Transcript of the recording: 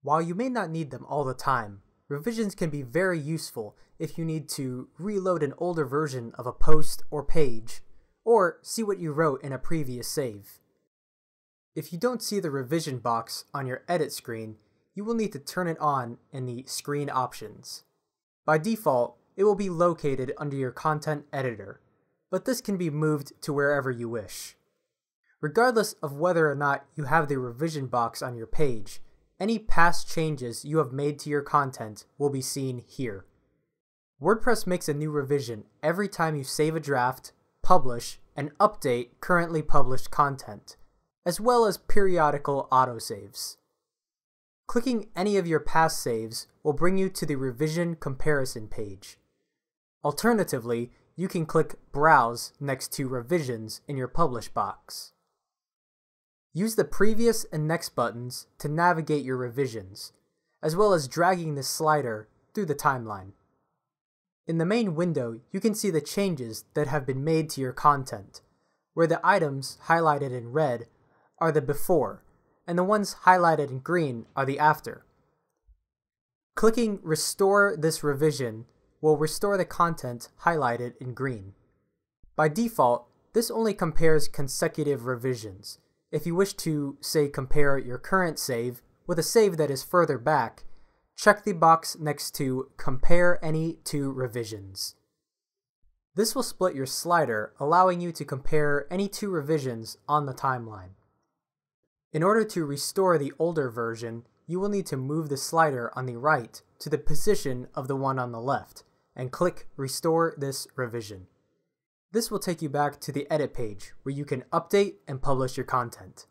While you may not need them all the time, revisions can be very useful if you need to reload an older version of a post or page, or see what you wrote in a previous save. If you don't see the revision box on your edit screen, you will need to turn it on in the screen options. By default, it will be located under your content editor, but this can be moved to wherever you wish. Regardless of whether or not you have the revision box on your page, any past changes you have made to your content will be seen here. WordPress makes a new revision every time you save a draft, publish, and update currently published content, as well as periodical autosaves. Clicking any of your past saves will bring you to the revision comparison page. Alternatively, you can click Browse next to Revisions in your Publish box. Use the Previous and Next buttons to navigate your revisions, as well as dragging the slider through the timeline. In the main window, you can see the changes that have been made to your content, where the items highlighted in red are the before, and the ones highlighted in green are the after. Clicking Restore this revision will restore the content highlighted in green. By default, this only compares consecutive revisions. If you wish to, say, compare your current save with a save that is further back, check the box next to Compare Any Two Revisions. This will split your slider, allowing you to compare any two revisions on the timeline. In order to restore the older version, you will need to move the slider on the right to the position of the one on the left, and click Restore this revision. This will take you back to the edit page where you can update and publish your content.